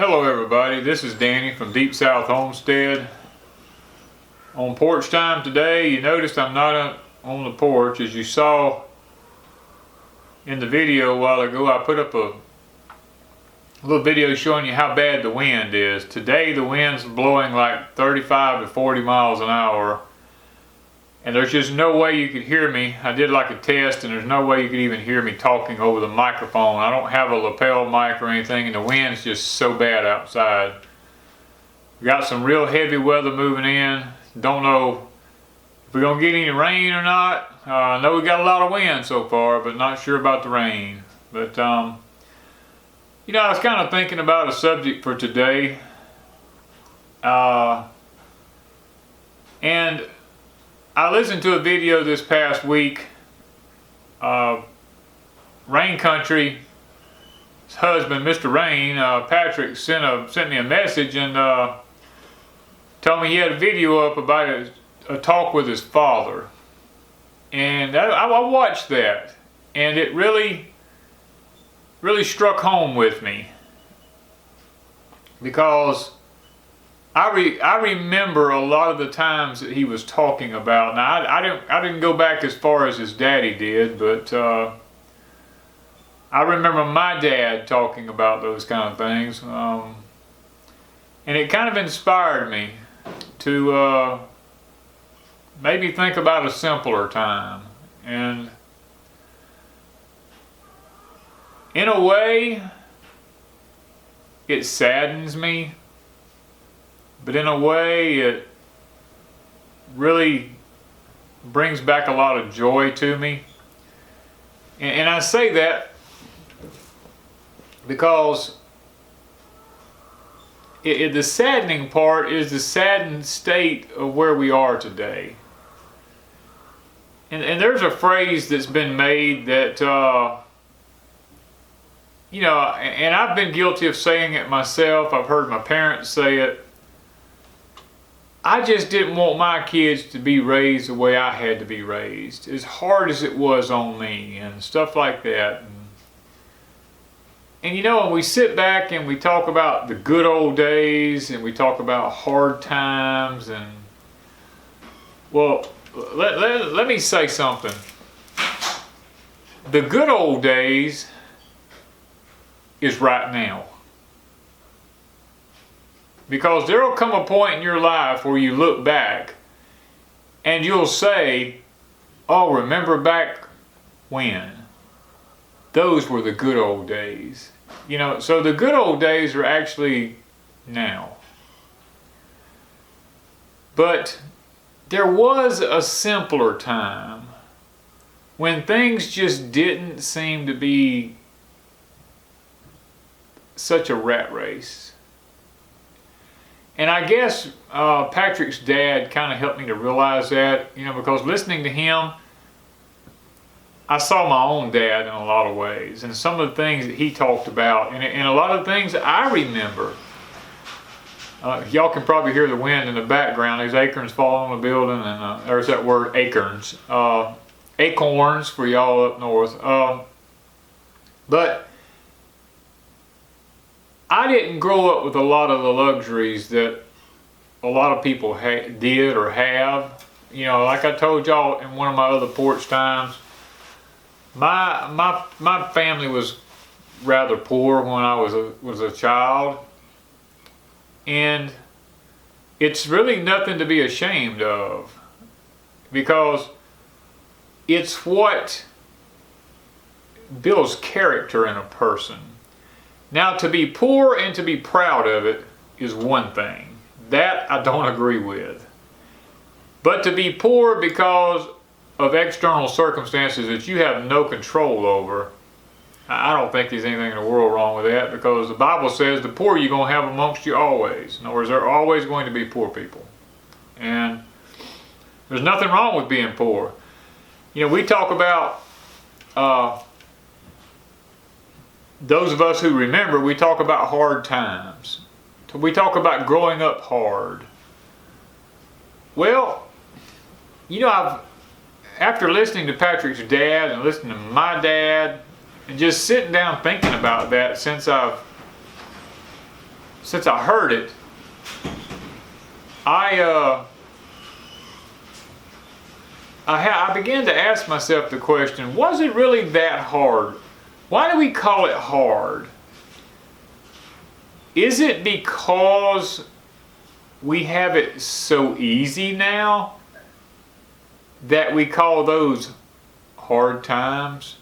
Hello everybody, this is Danny from Deep South Homestead. On porch time today, you noticed I'm not on the porch. As you saw in the video a while ago, I put up a little video showing you how bad the wind is. Today the wind's blowing like 35 to 40 miles an hour. And there's just no way you could hear me. I did like a test and there's no way you could even hear me talking over the microphone. I don't have a lapel mic or anything and the wind's just so bad outside. We got some real heavy weather moving in. Don't know if we're gonna get any rain or not. I know we got a lot of wind so far, but not sure about the rain. But you know, I was kind of thinking about a subject for today. And I listened to a video this past week. Rain Country's husband, Mr. Rain, Patrick, sent me a message and told me he had a video up about a talk with his father. And I watched that, and it really struck home with me, because I remember a lot of the times that he was talking about. Now I didn't go back as far as his daddy did, but I remember my dad talking about those kind of things, and it kind of inspired me to maybe think about a simpler time. And in a way, it saddens me. But in a way, it really brings back a lot of joy to me. And I say that because the saddening part is the saddened state of where we are today. And there's a phrase that's been made that, you know, and I've been guilty of saying it myself. I've heard my parents say it. I just didn't want my kids to be raised the way I had to be raised, as hard as it was on me and stuff like that. And you know, when we sit back and we talk about the good old days and we talk about hard times, and well, let me say something. The good old days is right now. Because there will come a point in your life where you look back and you'll say, oh, remember back when? Those were the good old days. You know, so the good old days are actually now. But there was a simpler time when things just didn't seem to be such a rat race. And I guess Patrick's dad kind of helped me to realize that, you know, because listening to him, I saw my own dad in a lot of ways, and some of the things that he talked about, and a lot of things that I remember. Y'all can probably hear the wind in the background. There's acorns falling on the building, and there's that word acorns. Acorns for y'all up north. But I didn't grow up with a lot of the luxuries that a lot of people did or have. You know, like I told y'all in one of my other porch times, my family was rather poor when I was a child, and it's really nothing to be ashamed of, because it's what builds character in a person. Now, to be poor and to be proud of it is one thing. That I don't agree with. But to be poor because of external circumstances that you have no control over, I don't think there's anything in the world wrong with that, because the Bible says the poor you're going to have amongst you always. In other words, there are always going to be poor people. And there's nothing wrong with being poor. You know, we talk about those of us who remember, we talk about hard times. We talk about growing up hard. Well, you know, after listening to Patrick's dad and listening to my dad and just sitting down thinking about that since I've since I heard it, I began to ask myself the question, was it really that hard? Why do we call it hard? Is it because we have it so easy now that we call those hard times?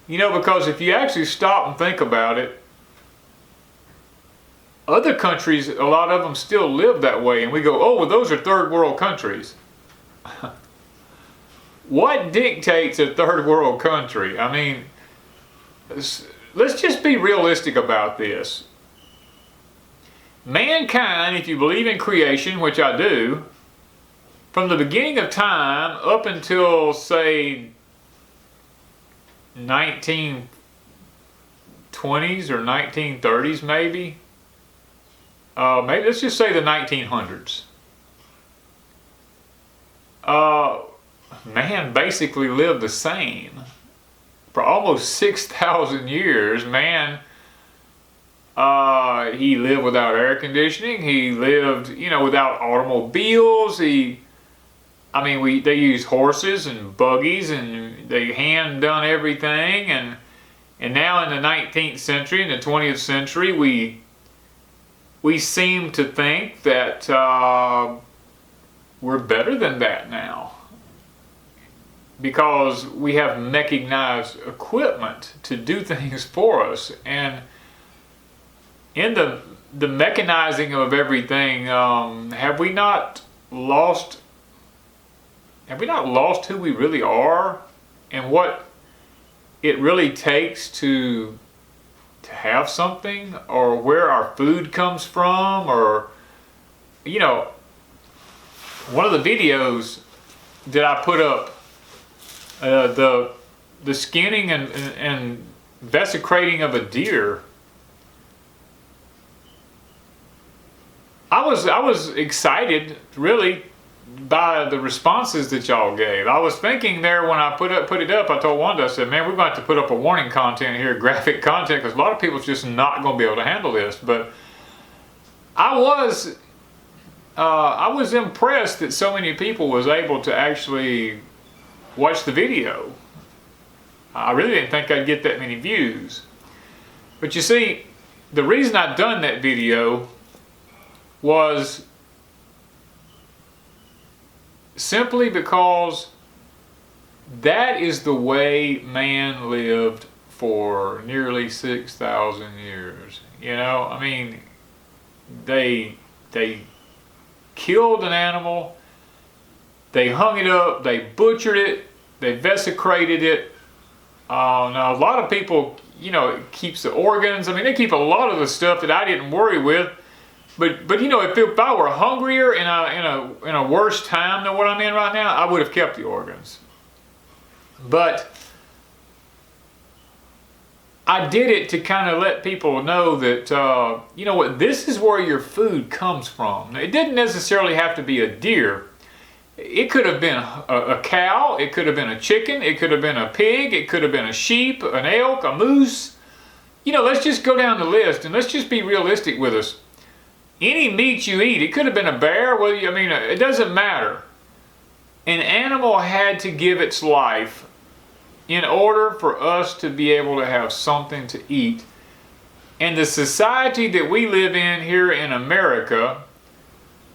You know, because if you actually stop and think about it, other countries, a lot of them still live that way, and we go, oh, well, those are third world countries. What dictates a third world country? I mean, let's just be realistic about this. Mankind, if you believe in creation, which I do, from the beginning of time up until, say, 1920s or 1930s maybe, maybe let's just say the 1900s. Man basically lived the same. For almost 6,000 years, man, he lived without air conditioning. He lived, you know, without automobiles. They used horses and buggies, and they hand done everything. And now in the 19th century, in the 20th century, we seem to think that we're better than that now, because we have mechanized equipment to do things for us. And in the mechanizing of everything, have we not lost who we really are and what it really takes to have something, or where our food comes from? Or, you know, one of the videos that I put up, the skinning and desecrating of a deer, I was excited really by the responses that y'all gave. I was thinking there when I put it up, I told Wanda, I said, man, we're going to have to put up a warning content here, graphic content, because a lot of people's just not going to be able to handle this. But I was impressed that so many people was able to actually watch the video. I really didn't think I'd get that many views. But you see, the reason I'd done that video was simply because that is the way man lived for nearly 6,000 years. You know, I mean, they killed an animal, they hung it up, they butchered it, they desecrated it. Now a lot of people, you know, it keeps the organs. I mean, they keep a lot of the stuff that I didn't worry with. But you know, if I were hungrier in a worse time than what I'm in right now, I would have kept the organs. But I did it to kind of let people know that, you know what, this is where your food comes from. It didn't necessarily have to be a deer. It could have been a cow, it could have been a chicken, it could have been a pig, it could have been a sheep, an elk, a moose. You know, let's just go down the list and let's just be realistic with us. Any meat you eat, it could have been a bear, well, I mean, it doesn't matter. An animal had to give its life in order for us to be able to have something to eat. And the society that we live in here in America,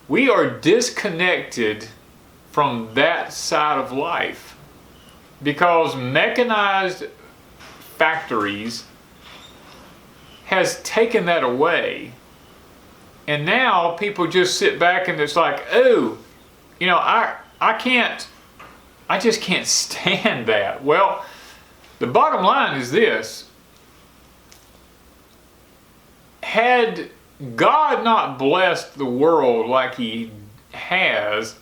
we are disconnected from that side of life because mechanized factories has taken that away. And now people just sit back and it's like, oh, you know, I just can't stand that. Well, the bottom line is this. Had God not blessed the world like he has,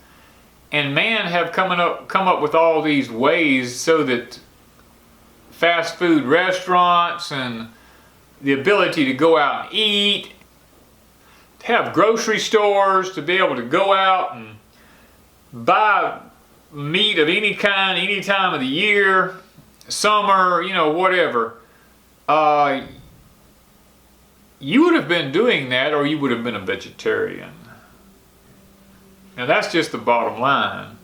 and man have come up with all these ways so that fast food restaurants and the ability to go out and eat, to have grocery stores, to be able to go out and buy meat of any kind, any time of the year, summer, you know, whatever. you would have been doing that or you would have been a vegetarian. Now that's just the bottom line.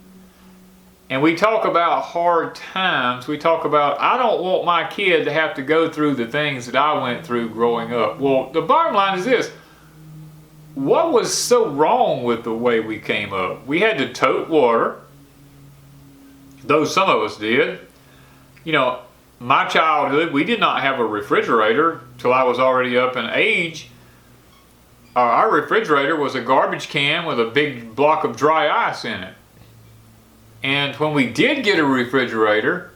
And we talk about hard times. We talk about, I don't want my kid to have to go through the things that I went through growing up. Well, the bottom line is this. What was so wrong with the way we came up? We had to tote water, though some of us did. You know, my childhood, we did not have a refrigerator till I was already up in age. Our refrigerator was a garbage can with a big block of dry ice in it. And when we did get a refrigerator,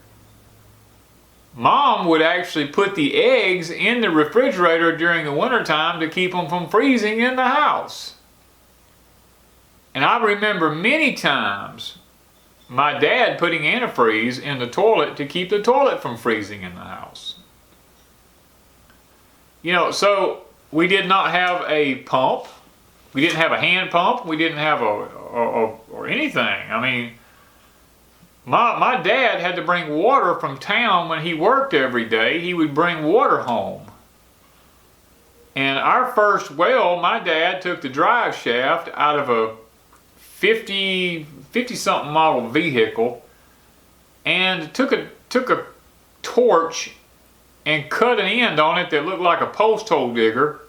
Mom would actually put the eggs in the refrigerator during the wintertime to keep them from freezing in the house. And I remember many times my dad putting antifreeze in the toilet to keep the toilet from freezing in the house. You know, so we did not have a pump. We didn't have a hand pump. We didn't have or anything. I mean, my dad had to bring water from town when he worked every day. He would bring water home. And our first well, my dad took the drive shaft out of a 50-something model vehicle and took a torch and cut an end on it that looked like a post hole digger,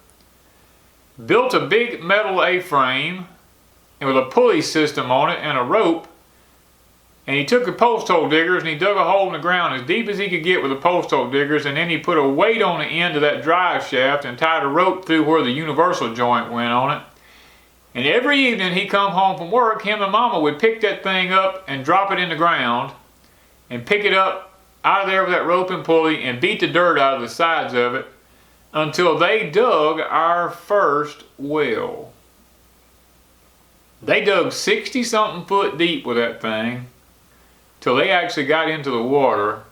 built a big metal A-frame and with a pulley system on it and a rope. And he took the post hole diggers and he dug a hole in the ground as deep as he could get with the post hole diggers, and then he put a weight on the end of that drive shaft and tied a rope through where the universal joint went on it. And every evening he'd come home from work, him and Mama would pick that thing up and drop it in the ground and pick it up out of there with that rope and pulley and beat the dirt out of the sides of it until they dug our first well. They dug 60-something foot deep with that thing till they actually got into the water.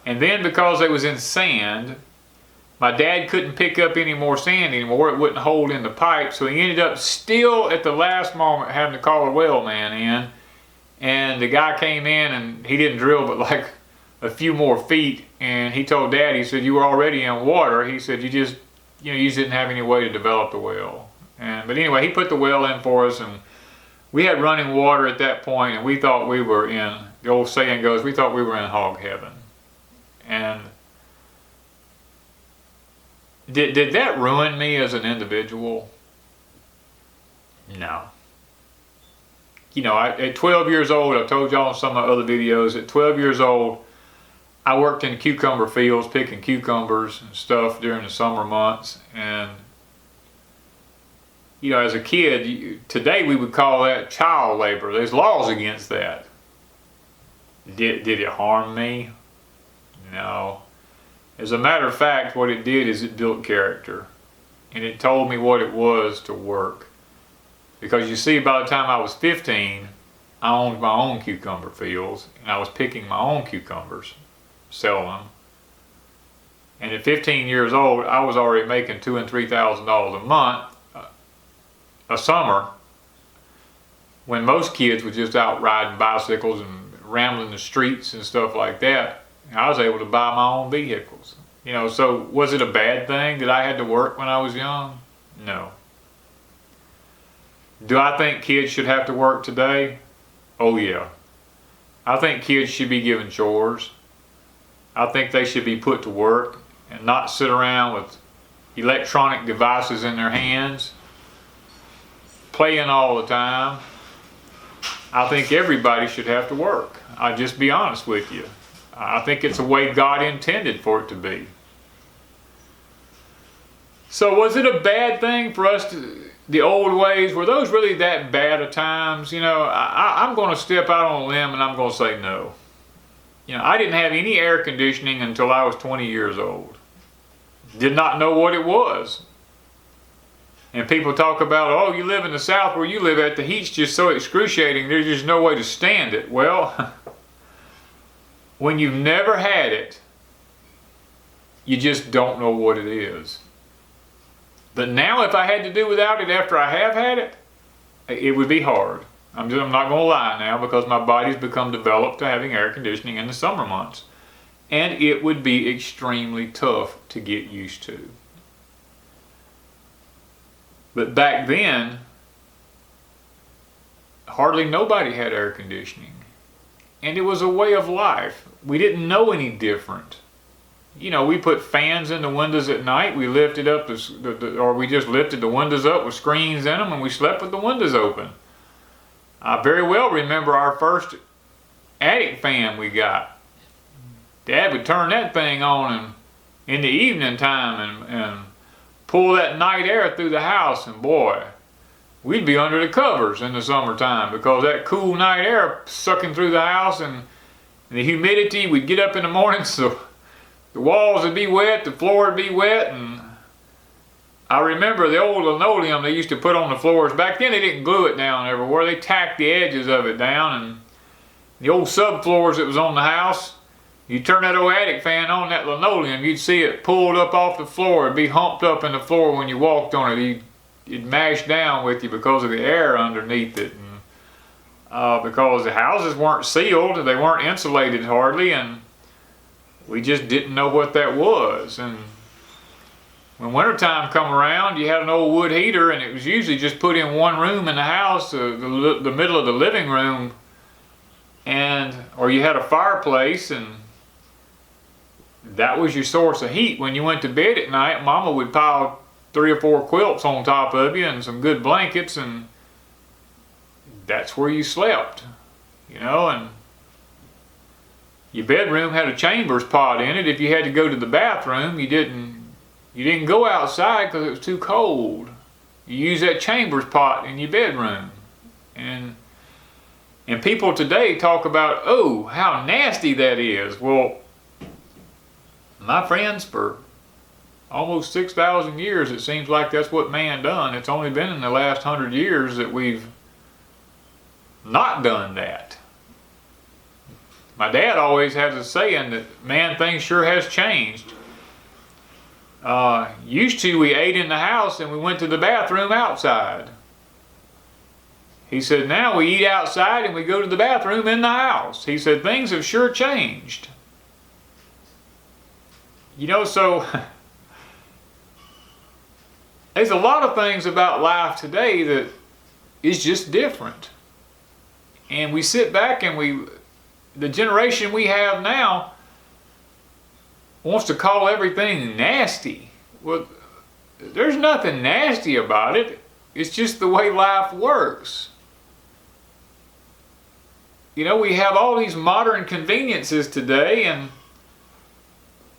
And then because they was in sand, my dad couldn't pick up any more sand anymore. It wouldn't hold in the pipe, so he ended up still at the last moment having to call a well man in. And the guy came in and he didn't drill but like a few more feet, and he told Dad, he said, you were already in water. He said, you just didn't have any way to develop the well. But anyway, he put the well in for us, and we had running water at that point, and we thought we were in, the old saying goes, we thought we were in hog heaven. And did that ruin me as an individual? No. You know, at 12 years old, I told y'all in some of my other videos, at 12 years old, I worked in cucumber fields picking cucumbers and stuff during the summer months. And, you know, as a kid, today we would call that child labor. There's laws against that. Did it harm me? No. As a matter of fact, what it did is it built character. And it told me what it was to work. Because you see, by the time I was 15, I owned my own cucumber fields, and I was picking my own cucumbers, selling them. And at 15 years old, I was already making $2,000 and $3,000 a month, a summer, when most kids were just out riding bicycles and rambling the streets and stuff like that. I was able to buy my own vehicles. You know, so was it a bad thing that I had to work when I was young? No. Do I think kids should have to work today? Oh yeah. I think kids should be given chores. I think they should be put to work and not sit around with electronic devices in their hands, playing all the time. I think everybody should have to work. I'll just be honest with you. I think it's the way God intended for it to be. So was it a bad thing for us to, the old ways, were those really that bad at times? You know, I'm going to step out on a limb and I'm going to say no. You know, I didn't have any air conditioning until I was 20 years old. Did not know what it was. And people talk about, oh, you live in the South where you live at, the heat's just so excruciating, there's just no way to stand it. Well, when you've never had it, you just don't know what it is. But now if I had to do without it after I have had it, it would be hard. I'm not going to lie now, because my body's become developed to having air conditioning in the summer months. and it would be extremely tough to get used to. But back then, hardly nobody had air conditioning. And it was a way of life. We didn't know any different. You know, we put fans in the windows at night. We lifted up or we just lifted the windows up with screens in them, and we slept with the windows open. I very well remember our first attic fan we got. Dad would turn that thing on in the evening time and pull that night air through the house, and boy, we'd be under the covers in the summertime because that cool night air sucking through the house, and the humidity. We'd get up in the morning, so the walls would be wet, the floor would be wet, and I remember the old linoleum they used to put on the floors. Back then they didn't glue it down everywhere. They tacked the edges of it down, and the old subfloors that was on the house, you turn that old attic fan on, that linoleum, you'd see it pulled up off the floor. It'd be humped up in the floor when you walked on it. It'd mash down with you because of the air underneath it. And because the houses weren't sealed, they weren't insulated hardly, and we just didn't know what that was. And when wintertime come around, you had an old wood heater, and it was usually just put in one room in the house, the middle of the living room, or you had a fireplace, and that was your source of heat. When you went to bed at night, Mama would pile 3 or 4 quilts on top of you and some good blankets, and that's where you slept, you know. And your bedroom had a chambers pot in it. If you had to go to the bathroom, you didn't go outside because it was too cold. You used that chambers pot in your bedroom. And people today talk about, oh, how nasty that is. Well, my friends, for almost 6,000 years, it seems like that's what man done. It's only been in the last 100 years that we've not done that. My dad always has a saying that, man, things sure has changed. Used to, we ate in the house and we went to the bathroom outside. He said, now we eat outside and we go to the bathroom in the house. He said, things have sure changed. You know, so there's a lot of things about life today that is just different. And we sit back and the generation we have now wants to call everything nasty. Well, there's nothing nasty about it. It's just the way life works. You know, we have all these modern conveniences today,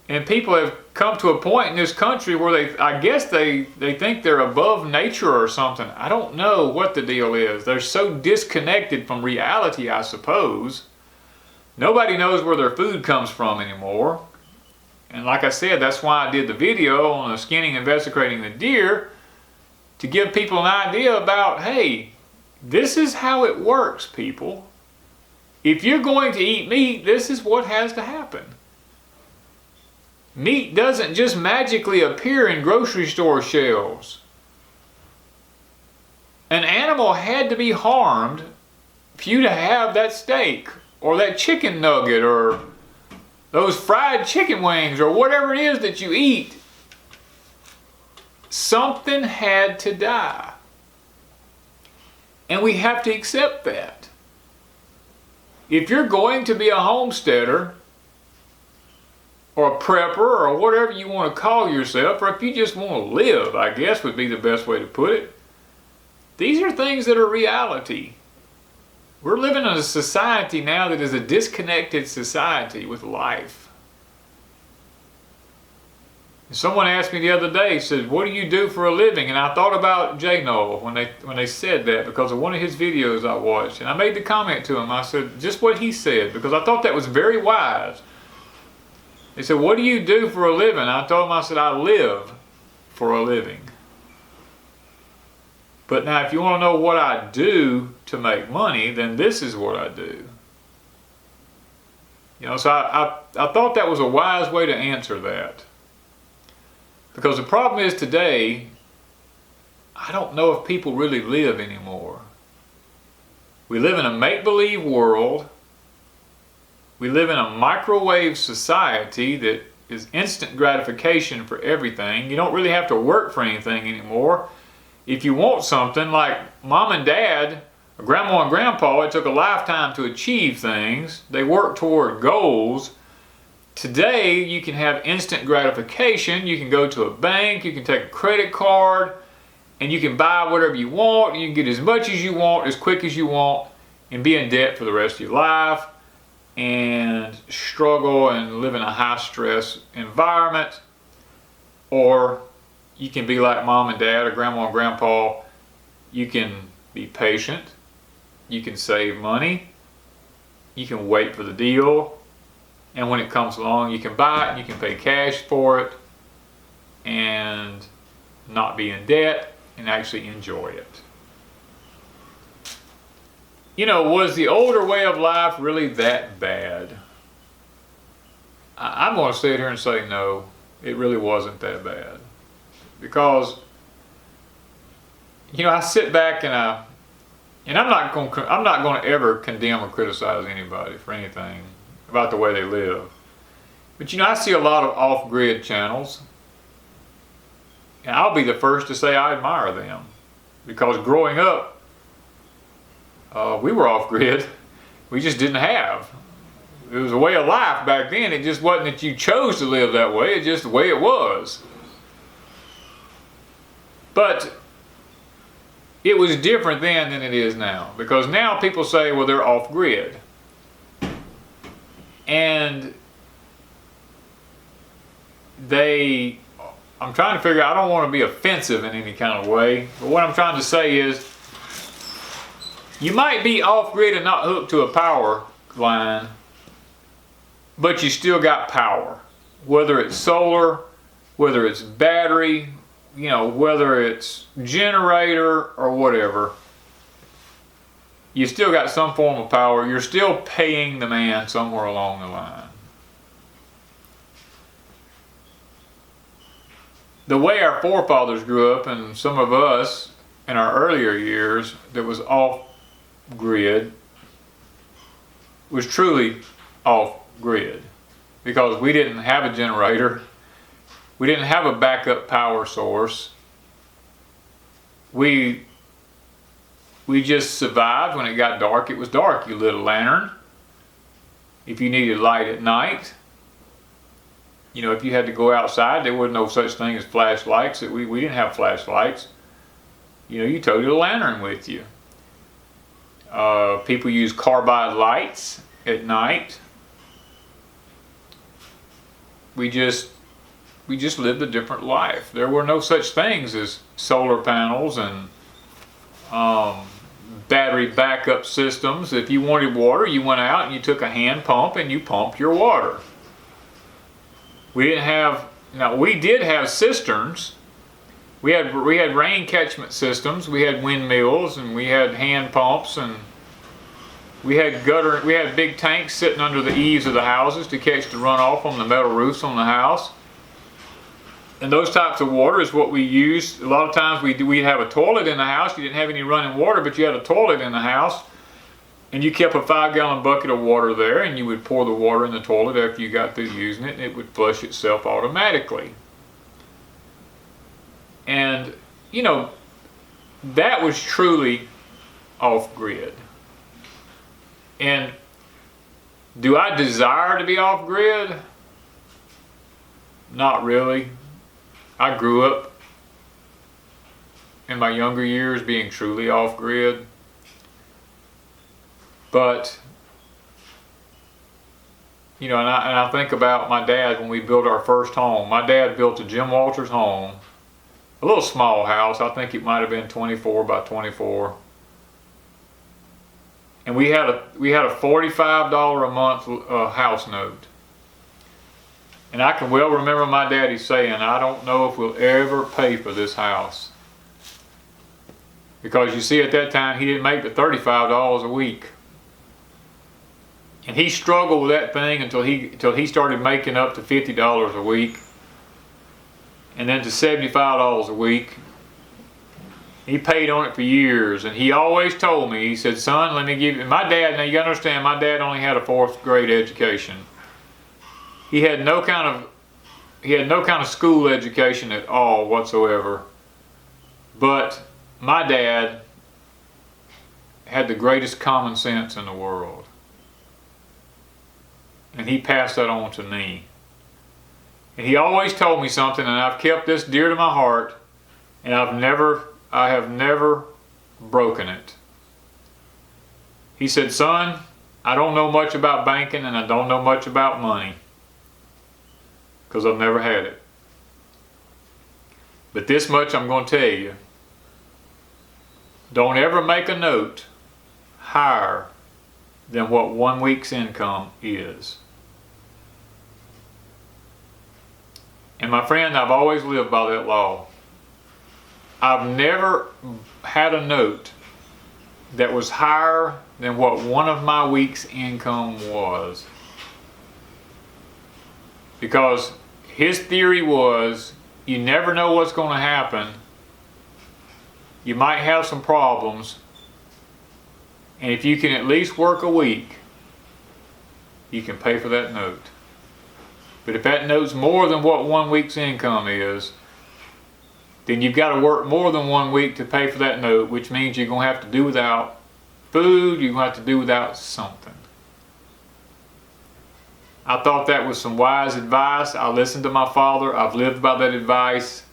and people have come to a point in this country where I guess they think they're above nature or something. I don't know what the deal is. They're so disconnected from reality, I suppose. Nobody knows where their food comes from anymore. And like I said, that's why I did the video on the skinning and desecrating the deer, to give people an idea about, hey, this is how it works, people. If you're going to eat meat, this is what has to happen. Meat doesn't just magically appear in grocery store shelves. An animal had to be harmed for you to have that steak or that chicken nugget or those fried chicken wings or whatever it is that you eat. Something had to die. And we have to accept that. If you're going to be a homesteader or a prepper or whatever you want to call yourself, or if you just want to live, I guess would be the best way to put it, these are things that are reality. We're living in a society now that is a disconnected society with life. Someone asked me the other day, said, what do you do for a living? And I thought about J. Noel when they said that, because of one of his videos I watched. And I made the comment to him, I said, just what he said, because I thought that was very wise. They said, what do you do for a living? I told him, I said, I live for a living. But now if you want to know what I do to make money, then this is what I do. You know, so I thought that was a wise way to answer that. Because the problem is today, I don't know if people really live anymore. We live in a make-believe world We live in a microwave society that is instant gratification for everything. You don't really have to work for anything anymore. If you want something, like mom and dad, or grandma and grandpa, it took a lifetime to achieve things. They worked toward goals. Today, you can have instant gratification. You can go to a bank, you can take a credit card, and you can buy whatever you want. You can get as much as you want, as quick as you want, and be in debt for the rest of your life, and struggle and live in a high stress environment. Or you can be like mom and dad or grandma and grandpa. You can be patient. You can save money. You can wait for the deal. And when it comes along, you can buy it and you can pay cash for it and not be in debt and actually enjoy it. You know, was the older way of life really that bad? I'm going to sit here and say no, it really wasn't that bad. Because, you know, I sit back and I'm not going to ever condemn or criticize anybody for anything about the way they live. But you know, I see a lot of off-grid channels, and I'll be the first to say I admire them, because growing up, we were off-grid. We just didn't have. It was a way of life back then. It just wasn't that you chose to live that way. It's just the way it was. But it was different then than it is now, because now people say, well, they're off-grid. And I'm trying to figure out, I don't want to be offensive in any kind of way, but what I'm trying to say is, you might be off-grid and not hooked to a power line, but you still got power. Whether it's solar, whether it's battery, you know, whether it's generator or whatever, you still got some form of power. You're still paying the man somewhere along the line. The way our forefathers grew up, and some of us in our earlier years that was off-grid, was truly off-grid, because we didn't have a generator. We didn't have a backup power source. We just survived. When it got dark, it was dark. You lit a lantern. If you needed light at night, you know, if you had to go outside, there wasn't no such thing as flashlights. We didn't have flashlights. You know, you toted a lantern with you. People use carbide lights at night. We just lived a different life. There were no such things as solar panels and battery backup systems. If you wanted water, you went out and you took a hand pump and you pumped your water. We didn't have, now we did have cisterns. We had rain catchment systems. We had windmills, and we had hand pumps, and we had big tanks sitting under the eaves of the houses to catch the runoff on the metal roofs on the house. And those types of water is what we used. A lot of times we'd have a toilet in the house. You didn't have any running water, but you had a toilet in the house. And you kept a 5-gallon bucket of water there, and you would pour the water in the toilet after you got through using it, and it would flush itself automatically. And, you know, that was truly off-grid. And do I desire to be off-grid? Not really. I grew up in my younger years being truly off-grid. But, you know, and I think about my dad when we built our first home. My dad built a Jim Walters home, a little small house. I think it might have been 24 by 24. And we had a $45 a month house note. And I can well remember my daddy saying, I don't know if we'll ever pay for this house. Because you see, at that time, he didn't make the $35 a week. And he struggled with that thing until he started making up to $50 a week. And then to $75 a week. He paid on it for years, and he always told me, he said, son, let me give you, my dad, now you gotta understand, my dad only had a 4th grade education. He had no kind of school education at all whatsoever. But my dad had the greatest common sense in the world. And he passed that on to me. And he always told me something, and I've kept this dear to my heart, and I have never broken it. He said, son, I don't know much about banking and I don't know much about money, because I've never had it. But this much I'm going to tell you. Don't ever make a note higher than what 1 week's income is. And my friend, I've always lived by that law. I've never had a note that was higher than what one of my week's income was. Because his theory was, you never know what's going to happen. You might have some problems. And if you can at least work a week, you can pay for that note. But if that note's more than what 1 week's income is, then you've got to work more than 1 week to pay for that note, which means you're going to have to do without food, you're going to have to do without something. I thought that was some wise advice. I listened to my father. I've lived by that advice.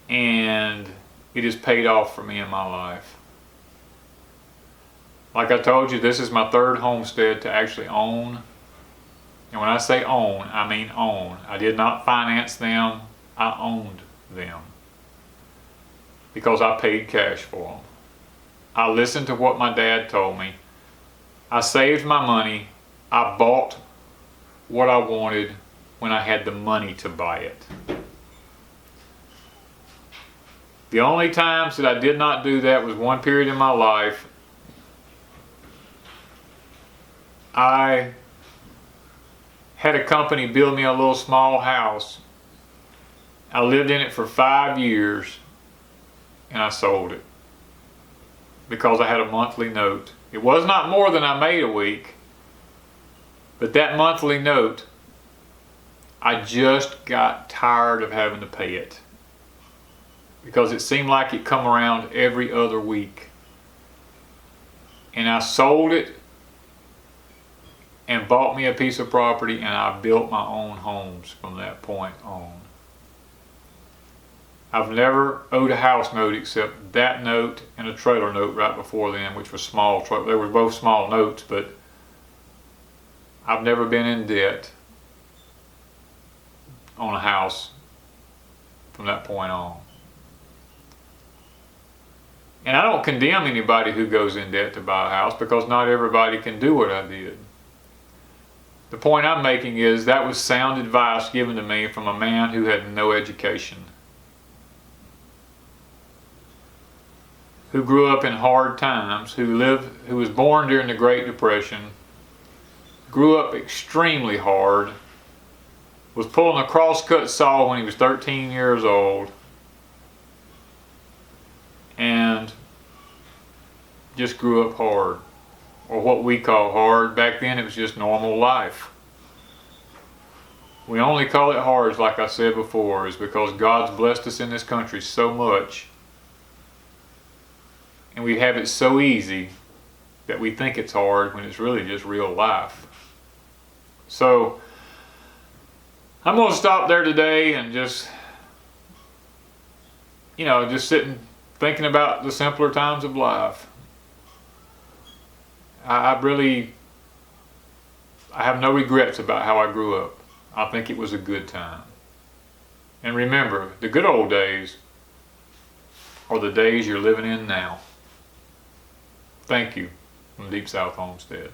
And it has paid off for me in my life. Like I told you, this is my 3rd homestead to actually own. And when I say own, I mean own. I did not finance them. I owned them. Because I paid cash for them. I listened to what my dad told me. I saved my money. I bought what I wanted when I had the money to buy it. The only times that I did not do that was one period in my life. I had a company build me a little small house. I lived in it for 5 years and I sold it because I had a monthly note. It was not more than I made a week, but that monthly note, I just got tired of having to pay it because it seemed like it come around every other week. And I sold it and bought me a piece of property, and I built my own homes from that point on. I've never owed a house note except that note and a trailer note right before then, which was small. They were both small notes, but I've never been in debt on a house from that point on. And I don't condemn anybody who goes in debt to buy a house, because not everybody can do what I did. The point I'm making is that was sound advice given to me from a man who had no education, who grew up in hard times, who was born during the Great Depression, grew up extremely hard, was pulling a crosscut saw when he was 13 years old, and just grew up hard. Or what we call hard. Back then it was just normal life. We only call it hard, like I said before, is because God's blessed us in this country so much, and we have it so easy that we think it's hard when it's really just real life. So I'm going to stop there today and just sitting thinking about the simpler times of life. I have no regrets about how I grew up. I think it was a good time. And remember, the good old days are the days you're living in now. Thank you from Deep South Homestead.